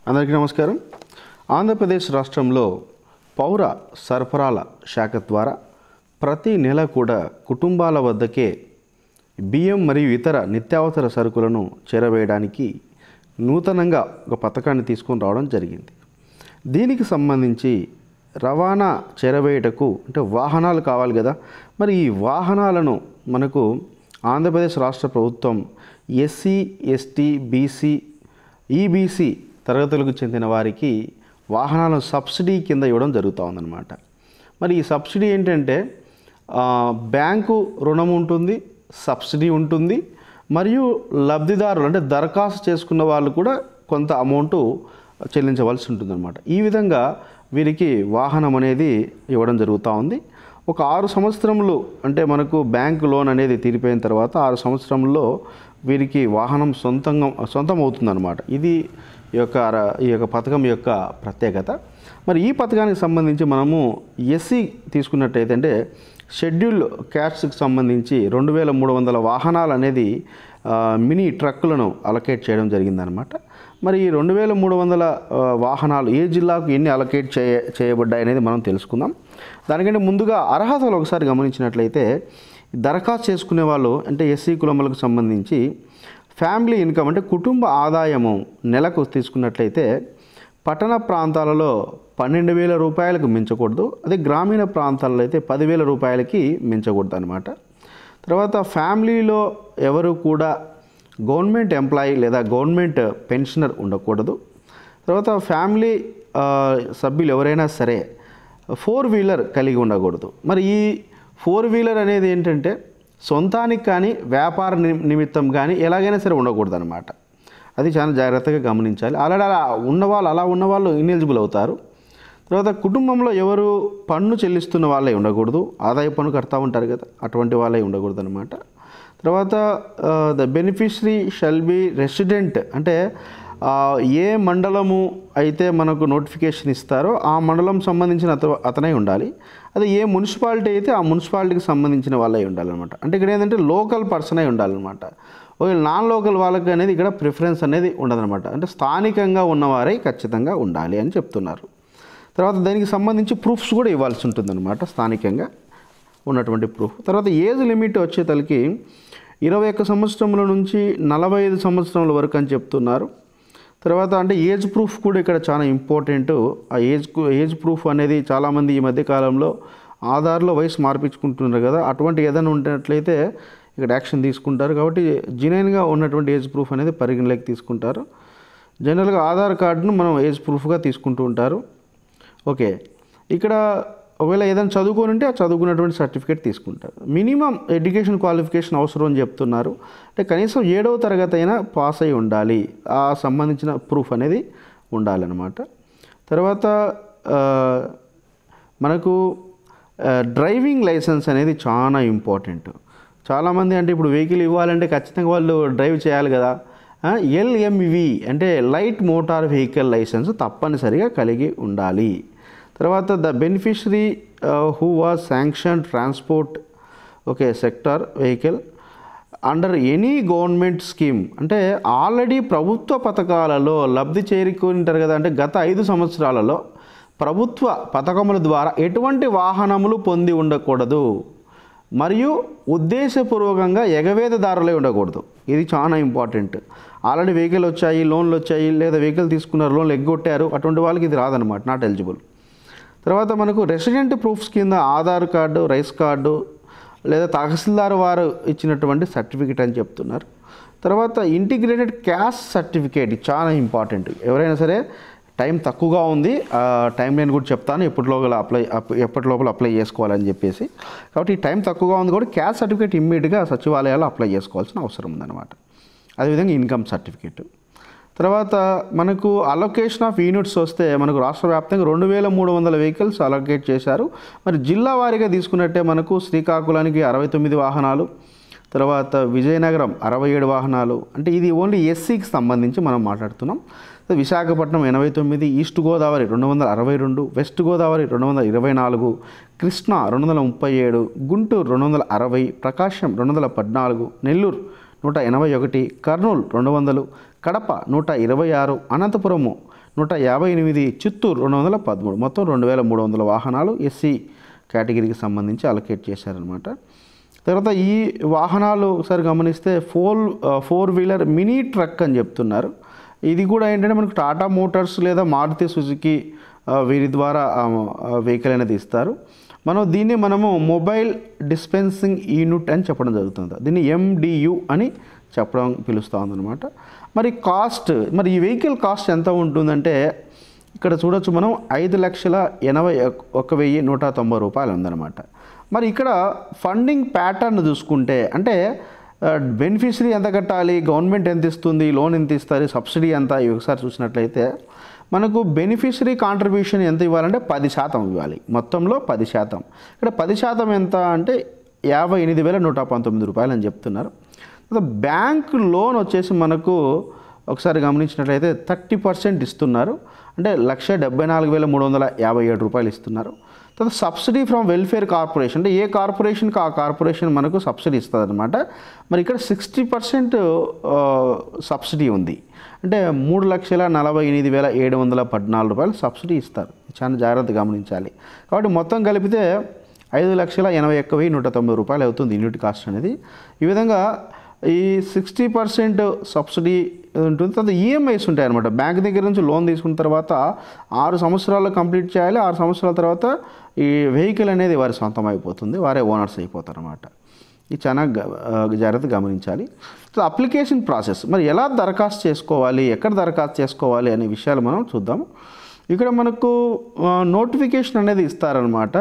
అందరికీ నమస్కారం. ఆంధ్రప్రదేశ్ రాష్ట్రంలో పౌర సరఫరాల శాఖ ద్వారా ప్రతి నెల కూడా కుటుంబాల వద్దకే బియ్యం మరియు ఇతర నిత్యావసర సరుకులను చేరవేయడానికి నూతనంగా ఒక పథకాన్ని తీసుకొని రావడం జరిగింది. దీనికి సంబంధించి రవాణా చేరవేయటకు అంటే వాహనాలు కావాలి కదా, మరి ఈ వాహనాలను మనకు ఆంధ్రప్రదేశ్ రాష్ట్ర ప్రభుత్వం ఎస్సీ, ఎస్టీ, బీసీ, ఈబీసీ తరగతులకు చెందిన వారికి వాహనాలను సబ్సిడీ కింద ఇవ్వడం జరుగుతూ ఉందన్నమాట. మరి ఈ సబ్సిడీ ఏంటంటే బ్యాంకు రుణం ఉంటుంది, సబ్సిడీ ఉంటుంది, మరియు లబ్ధిదారులు అంటే దరఖాస్తు చేసుకున్న వాళ్ళు కూడా కొంత అమౌంట్ చెల్లించవలసి ఉంటుందన్నమాట. ఈ విధంగా వీరికి వాహనం అనేది ఇవ్వడం జరుగుతూ ఉంది. ఒక 6 సంవత్సరములు అంటే మనకు బ్యాంకు లోన్ అనేది తీరిపోయిన తర్వాత 6 సంవత్సరంలో వీరికి వాహనం సొంతం అవుతుందన్నమాట. ఇది ఈ యొక్క పథకం యొక్క ప్రత్యేకత. మరి ఈ పథకానికి సంబంధించి మనము ఎస్సీ తీసుకున్నట్టయితే అంటే షెడ్యూల్ క్యాస్ట్కి సంబంధించి 2300 వాహనాలు అనేది మినీ ట్రక్కులను అలొకేట్ చేయడం జరిగిందనమాట. మరి ఈ 2300 వాహనాలు ఏ జిల్లాకు ఎన్ని అలొకేట్ చేయబడ్డాయి అనేది మనం తెలుసుకుందాం. దానికంటే ముందుగా అర్హతలు ఒకసారి గమనించినట్లయితే దరఖాస్తు చేసుకునే వాళ్ళు అంటే ఎస్సీ కులములకు సంబంధించి ఫ్యామిలీ ఇన్కమ్ అంటే కుటుంబ ఆదాయము నెలకు తీసుకున్నట్లయితే పట్టణ ప్రాంతాలలో 12,000 రూపాయలకు మించకూడదు, అదే గ్రామీణ ప్రాంతాలలో అయితే 10,000 రూపాయలకి మించకూడదు అనమాట. తర్వాత ఫ్యామిలీలో ఎవరు కూడా గవర్నమెంట్ ఎంప్లాయీ లేదా గవర్నమెంట్ పెన్షనర్ ఉండకూడదు. తర్వాత ఫ్యామిలీ సభ్యులు ఎవరైనా సరే 4 వీలర్ కలిగి ఉండకూడదు. మరి ఈ 4 వీలర్ అనేది ఏంటంటే సొంతానికి కానీ వ్యాపార నిమిత్తం కానీ ఎలాగైనా సరే ఉండకూడదు అనమాట. అది చాలా జాగ్రత్తగా గమనించాలి. ఆల్రెడీ అలా ఉన్నవాళ్ళు ఇనెలిజిబుల్ అవుతారు. తర్వాత కుటుంబంలో ఎవరు పన్ను చెల్లిస్తున్న వాళ్ళే ఉండకూడదు, ఆదాయ పన్ను కడతా ఉంటారు కదా, అటువంటి వాళ్ళే ఉండకూడదు అనమాట. తర్వాత the beneficiary shall be resident అంటే ఏ మండలము అయితే మనకు నోటిఫికేషన్ ఇస్తారో ఆ మండలం సంబంధించిన అతనే ఉండాలి. అదే ఏ మున్సిపాలిటీ అయితే ఆ మున్సిపాలిటీకి సంబంధించిన వాళ్ళే ఉండాలన్నమాట. అంటే ఇక్కడ ఏంటంటే లోకల్ పర్సన్ అయి ఉండాలన్నమాట. ఒకవేళ నాన్ లోకల్ వాళ్ళకి అనేది ఇక్కడ ప్రిఫరెన్స్ అనేది ఉండదన్నమాట. అంటే స్థానికంగా ఉన్నవారే ఖచ్చితంగా ఉండాలి అని చెప్తున్నారు. తర్వాత దానికి సంబంధించి ప్రూఫ్స్ కూడా ఇవ్వాల్సి ఉంటుందన్నమాట, స్థానికంగా ఉన్నటువంటి ప్రూఫ్. తర్వాత ఏజ్ లిమిట్ వచ్చేతలకి 21 సంవత్సరముల నుంచి 45 సంవత్సరముల వరకు అని చెప్తున్నారు. తర్వాత అంటే ఏజ్ ప్రూఫ్ కూడా ఇక్కడ చాలా ఇంపార్టెంట్. ఆ ఏజ్ ప్రూఫ్ అనేది చాలామంది ఈ మధ్యకాలంలో ఆధార్లో వయసు మార్పించుకుంటున్నారు కదా, అటువంటి ఏదైనా ఉన్నట్లయితే ఇక్కడ యాక్షన్ తీసుకుంటారు. కాబట్టి జెన్యున్గా ఉన్నటువంటి ఏజ్ ప్రూఫ్ అనేది పరిగణలోకి తీసుకుంటారు. జనరల్గా ఆధార్ కార్డును మనం ఏజ్ ప్రూఫ్గా తీసుకుంటూ ఉంటారు. ఓకే, ఇక్కడ ఒకవేళ ఏదైనా చదువుకొని ఉంటే ఆ చదువుకున్నటువంటి సర్టిఫికేట్ తీసుకుంటారు. మినిమం ఎడ్యుకేషన్ క్వాలిఫికేషన్ అవసరం అని చెప్తున్నారు. అంటే కనీసం 7వ తరగతి అయినా పాస్ అయి ఉండాలి, ఆ సంబంధించిన ప్రూఫ్ అనేది ఉండాలన్నమాట. తర్వాత మనకు డ్రైవింగ్ లైసెన్స్ అనేది చాలా ఇంపార్టెంట్. చాలామంది అంటే ఇప్పుడు వెహికల్ ఇవ్వాలంటే ఖచ్చితంగా వాళ్ళు డ్రైవ్ చేయాలి కదా. LMV అంటే లైట్ మోటార్ వెహికల్ లైసెన్స్ తప్పనిసరిగా కలిగి ఉండాలి. తర్వాత the beneficiary who was sanction transport sector vehicle under any government scheme అంటే ఆల్రెడీ ప్రభుత్వ పథకాలలో లబ్ధి చేరుకుంటారు కదా. అంటే గత 5 సంవత్సరాలలో ప్రభుత్వ పథకముల ద్వారా ఎటువంటి వాహనములు పొంది ఉండకూడదు, మరియు ఉద్దేశపూర్వకంగా ఎగవేతదారులే ఉండకూడదు. ఇది చాలా ఇంపార్టెంట్. ఆల్రెడీ వెహికల్ వచ్చాయి, లోన్లు వచ్చాయి, లేదా వెహికల్ తీసుకున్నారు, లోన్లు ఎగ్గొట్టారు, అటువంటి వాళ్ళకి ఇది రాదనమాట, నాట్ ఎలిజిబుల్. తర్వాత మనకు రెసిడెంట్ ప్రూఫ్స్ కింద ఆధార్ కార్డు, రైస్ కార్డు, లేదా తహసీల్దార్ వారు ఇచ్చినటువంటి సర్టిఫికేట్ అని చెప్తున్నారు. తర్వాత ఇంటిగ్రేటెడ్ క్యాస్ట్ సర్టిఫికేట్ చాలా ఇంపార్టెంట్. ఎవరైనా సరే టైం తక్కువగా ఉంది, టైం నేను కూడా చెప్తాను ఎప్పటి లోపల అప్లై చేసుకోవాలని చెప్పేసి. కాబట్టి ఈ టైం తక్కువగా ఉంది కూడా క్యాస్ట్ సర్టిఫికేట్ ఇమ్మీడియట్గా సచివాలయాల్లో అప్లై చేసుకోవాల్సిన అవసరం ఉందన్నమాట. అదేవిధంగా ఇన్కమ్ సర్టిఫికేట్. తర్వాత మనకు అలొకేషన్ ఆఫ్ యూనిట్స్ వస్తే మనకు రాష్ట్ర వ్యాప్తంగా 2300 వెహికల్స్ అలొకేట్ చేశారు. మరి జిల్లా వారీగా తీసుకున్నట్టే మనకు శ్రీకాకుళానికి 69 వాహనాలు, తర్వాత విజయనగరం 67 వాహనాలు. అంటే ఇది ఓన్లీ ఎస్సీకి సంబంధించి మనం మాట్లాడుతున్నాం. విశాఖపట్నం 89, ఈస్ట్ గోదావరి 262, వెస్ట్ గోదావరి 224, కృష్ణా 237, గుంటూరు 260, ప్రకాశం 214, నెల్లూరు 181, కర్నూలు 200, కడప 126, అనంతపురము 158, చిత్తూరు 213, మొత్తం 2300 వాహనాలు ఎస్సీ కేటగిరీకి సంబంధించి అలొకేట్ చేశారనమాట. తర్వాత ఈ వాహనాలు ఒకసారి గమనిస్తే 4 వీలర్ మినీ ట్రక్ అని చెప్తున్నారు. ఇది కూడా ఏంటంటే మనకు టాటా మోటార్స్ లేదా మారుతి సుజుకి వీరి ద్వారా వెహికల్ అనేది ఇస్తారు. మనము మొబైల్ డిస్పెన్సింగ్ యూనిట్ అని చెప్పడం జరుగుతుంది. దీన్ని MDU అని చెప్పడం పిలుస్తూ ఉందన్నమాట. మరి ఈ వెహికల్ కాస్ట్ ఎంత ఉంటుందంటే ఇక్కడ చూడొచ్చు మనం 5,81,190 రూపాయలు ఉందన్నమాట. మరి ఇక్కడ ఫండింగ్ ప్యాటర్న్ చూసుకుంటే అంటే బెనిఫిషరీ ఎంత కట్టాలి, గవర్నమెంట్ ఎంత ఇస్తుంది, లోన్ ఎంత ఇస్తారు, సబ్సిడీ ఎంత, ఇవి ఒకసారి చూసినట్లయితే మనకు బెనిఫిషరీ కాంట్రిబ్యూషన్ ఎంత ఇవ్వాలంటే 10% ఇవ్వాలి. మొత్తంలో 10%. ఇక్కడ 10% ఎంత అంటే 58,119 రూపాయలు అని చెప్తున్నారు. బ్యాంక్ లోన్ వచ్చేసి మనకు ఒకసారి గమనించినట్లయితే 30% ఇస్తున్నారు. అంటే 1,74,357 రూపాయలు ఇస్తున్నారు. తర్వాత సబ్సిడీ ఫ్రమ్ వెల్ఫేర్ కార్పొరేషన్, అంటే ఏ కార్పొరేషన్కి ఆ కార్పొరేషన్ మనకు సబ్సిడీ ఇస్తుంది అనమాట. మరి ఇక్కడ 60% సబ్సిడీ ఉంది. అంటే 3,48,714 రూపాయలు సబ్సిడీ ఇస్తారు. చాలా జాగ్రత్తగా గమనించాలి. కాబట్టి మొత్తం కలిపితే 5,81,190 రూపాయలు అవుతుంది యూనిట్ కాస్ట్ అనేది. ఈ విధంగా ఈ 60% సబ్సిడీ ఉంటుంది. తర్వాత ఈఎంఐస్ ఉంటాయి అనమాట. బ్యాంక్ దగ్గర నుంచి లోన్ తీసుకున్న తర్వాత 6 సంవత్సరాల్లో కంప్లీట్ చేయాలి. 6 సంవత్సరాల తర్వాత ఈ వెహికల్ అనేది వారి సొంతం అయిపోతుంది, వారే ఓనర్స్ అయిపోతారు అన్నమాట. ఇది చాలా జాగ్రత్తగా గమనించాలి. అప్లికేషన్ ప్రాసెస్, మరి ఎలా దరఖాస్తు చేసుకోవాలి, ఎక్కడ దరఖాస్తు చేసుకోవాలి అనే విషయాలు మనం చూద్దాం. ఇక్కడ మనకు నోటిఫికేషన్ అనేది ఇస్తారనమాట.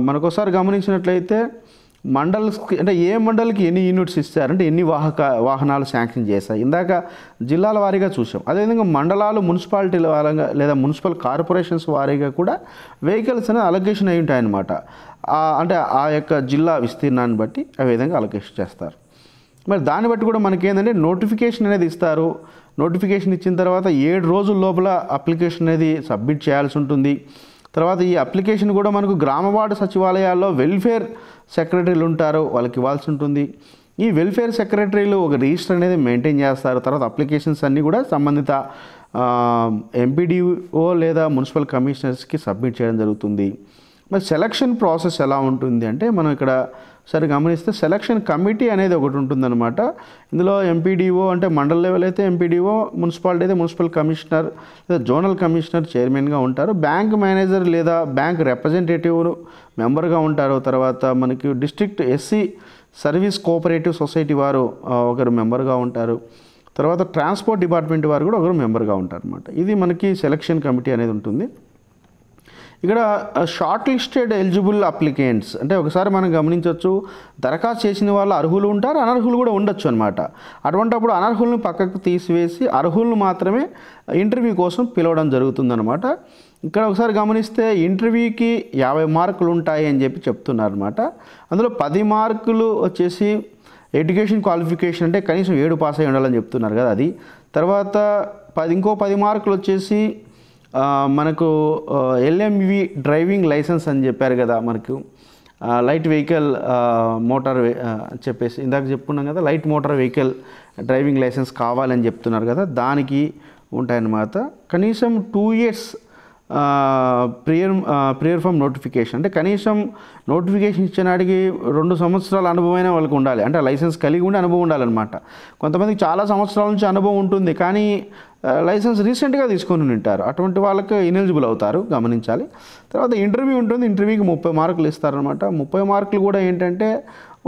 మనకు ఒకసారి గమనించినట్లయితే మండల్స్కి అంటే ఏ మండలికి ఎన్ని యూనిట్స్ ఇస్తారంటే ఎన్ని వాహనాలు శాంక్షన్ చేశాయి ఇందాక జిల్లాల వారీగా చూసాం. అదేవిధంగా మండలాలు, మున్సిపాలిటీల వారీగా లేదా మున్సిపల్ కార్పొరేషన్స్ వారీగా కూడా వెహికల్స్ అనేది అలొకేషన్ అయి ఉంటాయన్నమాట. అంటే ఆ యొక్క జిల్లా విస్తీర్ణాన్ని బట్టి ఆ విధంగా అలొకేషన్ చేస్తారు. మరి దాన్ని బట్టి కూడా మనకేంటంటే నోటిఫికేషన్ అనేది ఇస్తారు. నోటిఫికేషన్ ఇచ్చిన తర్వాత 7 రోజుల లోపల అప్లికేషన్ అనేది సబ్మిట్ చేయాల్సి ఉంటుంది. తర్వాత ఈ అప్లికేషన్ కూడా మనకు గ్రామ వార్డు సచివాలయాల్లో వెల్ఫేర్ సెక్రటరీలు ఉంటారు, వాళ్ళకి ఇవ్వాల్సి ఉంటుంది. ఈ వెల్ఫేర్ సెక్రటరీలు ఒక రిజిస్టర్ అనేది మెయింటైన్ చేస్తారు. తర్వాత అప్లికేషన్స్ అన్నీ కూడా సంబంధిత ఎంపీడీఓ లేదా మున్సిపల్ కమిషనర్స్కి సబ్మిట్ చేయడం జరుగుతుంది. మరి సెలక్షన్ ప్రాసెస్ ఎలా ఉంటుంది అంటే మనం ఇక్కడ సరే గమనిస్తే సెలక్షన్ కమిటీ అనేది ఒకటి ఉంటుందన్నమాట. ఇందులో ఎంపీడీఓ అంటే మండల లెవెల్ అయితే ఎంపీడీఓ, మున్సిపాలిటీ అయితే మున్సిపల్ కమిషనర్ లేదా జోనల్ కమిషనర్ చైర్మన్గా ఉంటారు. బ్యాంక్ మేనేజర్ లేదా బ్యాంక్ రిప్రజెంటేటివ్ మెంబర్గా ఉంటారు. తర్వాత మనకి district SC service cooperative society వారు ఒకరు మెంబర్గా ఉంటారు. తర్వాత ట్రాన్స్పోర్ట్ డిపార్ట్మెంట్ వారు కూడా ఒకరు మెంబర్గా ఉంటారు అన్నమాట. ఇది మనకి సెలక్షన్ కమిటీ అనేది ఉంటుంది. ఇక్కడ షార్ట్ లిస్టెడ్ ఎలిజిబుల్ అప్లికెంట్స్ అంటే ఒకసారి మనం గమనించవచ్చు, దరఖాస్తు చేసిన వాళ్ళు అర్హులు ఉంటారు, అనర్హులు కూడా ఉండొచ్చు అనమాట. అటువంటిప్పుడు అనర్హులను పక్కకు తీసివేసి అర్హులను మాత్రమే ఇంటర్వ్యూ కోసం పిలవడం జరుగుతుందన్నమాట. ఇక్కడ ఒకసారి గమనిస్తే ఇంటర్వ్యూకి 50 మార్కులు ఉంటాయి అని చెప్పి చెప్తున్నారు అనమాట. అందులో 10 మార్కులు వచ్చేసి ఎడ్యుకేషన్ క్వాలిఫికేషన్ అంటే కనీసం 7 పాస్ అయి ఉండాలని చెప్తున్నారు కదా అది. తర్వాత ఇంకో 10 మార్కులు వచ్చేసి మనకు LMV డ్రైవింగ్ లైసెన్స్ అని చెప్పారు కదా, మనకు లైట్ వెహికల్ మోటార్ చెప్పేసి ఇందాక చెప్పుకున్నాం కదా, light motor vehicle driving licence కావాలని చెప్తున్నారు కదా, దానికి ఉంటాయన్నమాట. కనీసం 2 years ప్రియర్ ఫ్రమ్ నోటిఫికేషన్ అంటే కనీసం నోటిఫికేషన్ ఇచ్చినాడికి 2 సంవత్సరాల అనుభవమైన వాళ్ళకి ఉండాలి. అంటే లైసెన్స్ కలిగి ఉండి అనుభవం ఉండాలన్నమాట. కొంతమందికి చాలా సంవత్సరాల నుంచి అనుభవం ఉంటుంది కానీ లైసెన్స్ రీసెంట్గా తీసుకొని ఉంటారు, అటువంటి వాళ్ళకి ఇనెలిజిబుల్ అవుతారు, గమనించాలి. తర్వాత ఇంటర్వ్యూ ఉంటుంది. ఇంటర్వ్యూకి 30 మార్కులు ఇస్తారనమాట. 30 మార్కులు కూడా ఏంటంటే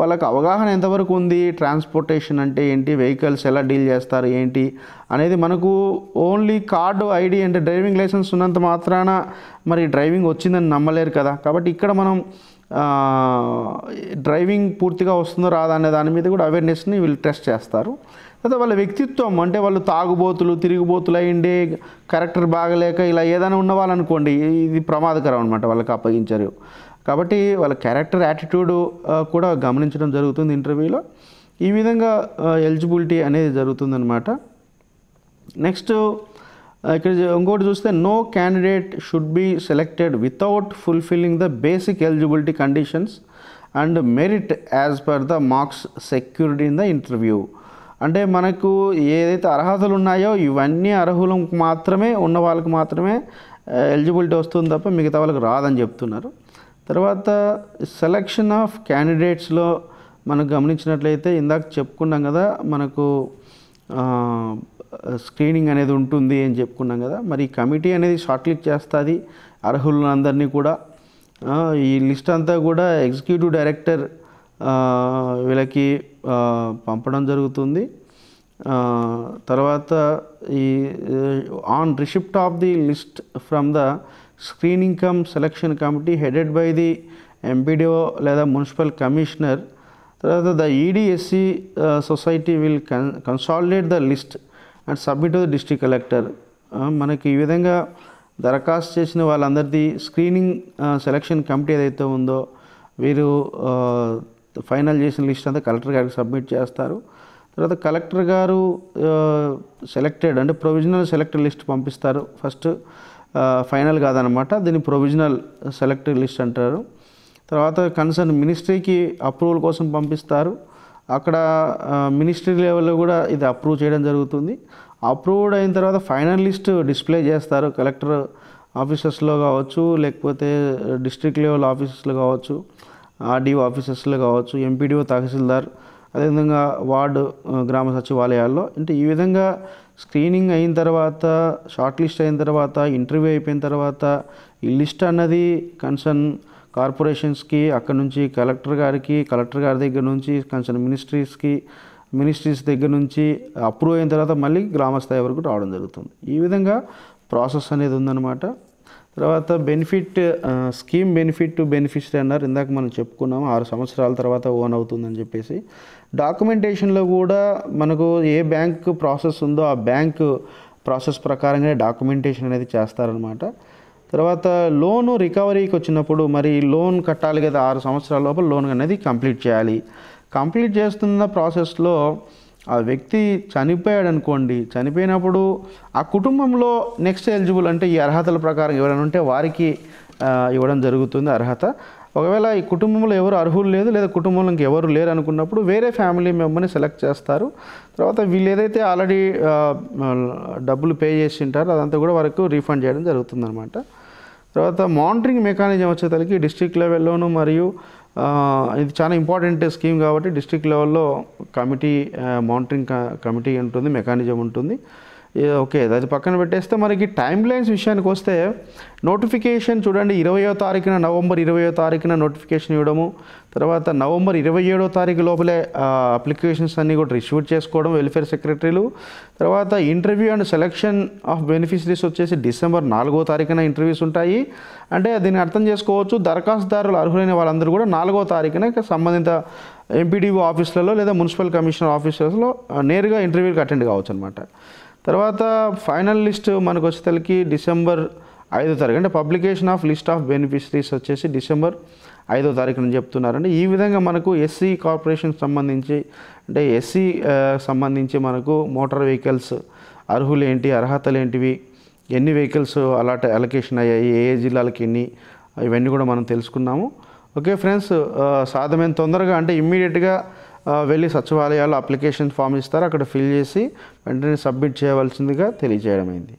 వాళ్ళకి అవగాహన ఎంతవరకు ఉంది, ట్రాన్స్పోర్టేషన్ అంటే ఏంటి, వెహికల్స్ ఎలా డీల్ చేస్తారు ఏంటి అనేది. మనకు ఓన్లీ కార్డు ఐడి అంటే డ్రైవింగ్ లైసెన్స్ ఉన్నంత మాత్రాన మరి డ్రైవింగ్ వచ్చిందని నమ్మలేరు కదా. కాబట్టి ఇక్కడ మనం డ్రైవింగ్ పూర్తిగా వస్తుందో రాదా అనే దాని మీద కూడా అవేర్నెస్ని వీళ్ళు టెస్ట్ చేస్తారు. లేదా వాళ్ళ వ్యక్తిత్వం అంటే వాళ్ళు తాగుబోతులు, తిరుగుబోతులు అయ్యిండే, క్యారెక్టర్ బాగలేక ఇలా ఏదైనా ఉన్నవాళ్ళనుకోండి, ఇది ప్రమాదకరం అనమాట, వాళ్ళకి అప్పగించారు. కాబట్టి వాళ్ళ క్యారెక్టర్, యాటిట్యూడ్ కూడా గమనించడం జరుగుతుంది ఇంటర్వ్యూలో. ఈ విధంగా ఎలిజిబిలిటీ అనేది జరుగుతుందన్నమాట. నెక్స్ట్ ఇక్కడ ఇంకోటి చూస్తే no candidate should be selected without fulfilling the basic eligibility conditions and merit as per the marks secured in the interview. అంటే మనకు ఏదైతే అర్హతలు ఉన్నాయో ఇవన్నీ అర్హులకు మాత్రమే ఉన్న వాళ్ళకి మాత్రమే ఎలిజిబిలిటీ వస్తుంది తప్ప మిగతా వాళ్ళకి రాదని చెప్తున్నారు. తర్వాత సెలక్షన్ ఆఫ్ క్యాండిడేట్స్లో మనకు గమనించినట్లయితే ఇందాక చెప్పుకున్నాం కదా, మనకు స్క్రీనింగ్ అనేది ఉంటుంది అని చెప్పుకున్నాం కదా. మరి కమిటీ అనేది షార్ట్ లిస్ట్ చేస్తుంది అర్హులందరినీ కూడా. ఈ లిస్ట్ అంతా కూడా ఎగ్జిక్యూటివ్ డైరెక్టర్ వీళ్ళకి పంపడం జరుగుతుంది. తర్వాత ఈ on receipt of the list from the screening come selection committee headed by the MPDO లేదా మున్సిపల్ కమిషనర్. తర్వాత the EDSC society will consolidate the list and submit to the district collector. మనకి ఈ విధంగా దరఖాస్తు చేసిన వాళ్ళందరిది స్క్రీనింగ్ సెలక్షన్ కమిటీ ఏదైతే ఉందో వీరు ఫైనల్ చేసిన లిస్ట్ అంతా కలెక్టర్ గారికి సబ్మిట్ చేస్తారు. తర్వాత కలెక్టర్ గారు సెలెక్టెడ్ అంటే ప్రొవిజనల్ సెలెక్టెడ్ లిస్ట్ పంపిస్తారు. ఫస్ట్ ఫైనల్ కాదనమాట, దీన్ని ప్రొవిజనల్ సెలెక్టెడ్ లిస్ట్ అంటారు. తర్వాత కన్సర్న్ మినిస్ట్రీకి అప్రూవల్ కోసం పంపిస్తారు. అక్కడ మినిస్ట్రీ లెవెల్లో కూడా ఇది అప్రూవ్ చేయడం జరుగుతుంది. అప్రూవ్డ్ అయిన తర్వాత ఫైనల్ లిస్ట్ డిస్ప్లే చేస్తారు. కలెక్టర్ ఆఫీసెస్లో కావచ్చు, లేకపోతే డిస్ట్రిక్ట్ లెవెల్ ఆఫీసెస్లో కావచ్చు, ఆర్డీఓ ఆఫీసెస్లో కావచ్చు, ఎంపీడీఓ, తహసీల్దార్, అదేవిధంగా వార్డు గ్రామ సచివాలయాల్లో. అంటే ఈ విధంగా స్క్రీనింగ్ అయిన తర్వాత, షార్ట్ లిస్ట్ అయిన తర్వాత, ఇంటర్వ్యూ అయిపోయిన తర్వాత ఈ లిస్ట్ అన్నది కన్సర్న్ కార్పొరేషన్స్కి, అక్కడ నుంచి కలెక్టర్ గారి దగ్గర నుంచి కన్సర్న్ మినిస్ట్రీస్ దగ్గర నుంచి అప్రూవ్ అయిన తర్వాత మళ్ళీ గ్రామ స్థాయి వరకు రావడం జరుగుతుంది. ఈ విధంగా ప్రాసెస్ అనేది ఉందన్నమాట. తర్వాత స్కీమ్ బెనిఫిట్ టు బెనిఫిషరీ అన్నారు. ఇందాక మనం చెప్పుకున్నాము 6 సంవత్సరాల తర్వాత ఓన్ అవుతుందని చెప్పేసి. డాక్యుమెంటేషన్లో కూడా మనకు ఏ బ్యాంక్ ప్రాసెస్ ఉందో ఆ బ్యాంక్ ప్రాసెస్ ప్రకారంగా డాక్యుమెంటేషన్ అనేది చేస్తారనమాట. తర్వాత లోను రికవరీకి వచ్చినప్పుడు మరి లోన్ కట్టాలి కదా, 6 సంవత్సరాల లోపల లోన్ అనేది కంప్లీట్ చేయాలి. కంప్లీట్ చేస్తున్న ప్రాసెస్లో ఆ వ్యక్తి చనిపోయాడు అనుకోండి, చనిపోయినప్పుడు ఆ కుటుంబంలో నెక్స్ట్ ఎలిజిబుల్ అంటే ఈ అర్హతల ప్రకారం ఎవరైనా ఉంటే వారికి ఇవ్వడం జరుగుతుంది అర్హత. ఒకవేళ ఈ కుటుంబంలో ఎవరు అర్హులు లేదు లేదా కుటుంబంలో ఇంకెవరు లేరు అనుకున్నప్పుడు వేరే ఫ్యామిలీ మెంబర్ని సెలెక్ట్ చేస్తారు. తర్వాత వీళ్ళు ఏదైతే ఆల్రెడీ డబ్బులు పే చేసి ఉంటారో అదంతా కూడా వారికి రీఫండ్ చేయడం జరుగుతుంది అనమాట. తర్వాత మానిటరింగ్ మెకానిజం వచ్చేసరికి డిస్ట్రిక్ట్ లెవెల్లోనూ మరియు ఇది చాలా ఇంపార్టెంట్ స్కీమ్ కాబట్టి డిస్ట్రిక్ట్ లెవెల్లో మానిటరింగ్ కమిటీ ఉంటుంది, మెకానిజం ఉంటుంది. ఓకే, అది పక్కన పెట్టేస్తే మనకి టైమ్ లైన్స్ విషయానికి వస్తే నోటిఫికేషన్ చూడండి, నవంబర్ 20వ తారీఖున నోటిఫికేషన్ ఇవ్వడము. తర్వాత నవంబర్ 27వ తారీఖు లోపలే అప్లికేషన్స్ అన్నీ కూడా రిసీవ్ చేసుకోవడం వెల్ఫేర్ సెక్రటరీలు. తర్వాత interview and selection of beneficiaries వచ్చేసి డిసెంబర్ 4వ తారీఖున ఇంటర్వ్యూస్ ఉంటాయి. అంటే దీన్ని అర్థం చేసుకోవచ్చు, దరఖాస్తుదారులు అర్హులైన వాళ్ళందరూ కూడా 4వ తారీఖున సంబంధిత ఎంపీడీఓ ఆఫీసులలో లేదా మున్సిపల్ కమిషనర్ ఆఫీసెస్లో నేరుగా ఇంటర్వ్యూకి అటెండ్ కావచ్చు అనమాట. తర్వాత ఫైనల్ లిస్ట్ మనకు వచ్చేసరికి డిసెంబర్ 5వ తారీఖు అంటే publication of list of beneficiaries వచ్చేసి డిసెంబర్ 5వ తారీఖున చెప్తున్నారండి. ఈ విధంగా మనకు ఎస్సీ కార్పొరేషన్ సంబంధించి అంటే ఎస్సీ సంబంధించి మనకు మోటార్ వెహికల్స్ అర్హులు ఏంటి, అర్హతలు ఏంటివి, ఎన్ని వెహికల్స్ అలొకేషన్ అయ్యాయి, ఏ జిల్లాలకి ఎన్ని, ఇవన్నీ కూడా మనం తెలుసుకున్నాము. ఓకే ఫ్రెండ్స్, సాధ్యమైన తొందరగా అంటే ఇమ్మీడియట్గా వెళ్ళి సచివాలయాల్లో అప్లికేషన్ ఫామ్ ఇస్తారు, అక్కడ ఫిల్ చేసి వెంటనే సబ్మిట్ చేయవలసిందిగా తెలియజేయడమైంది.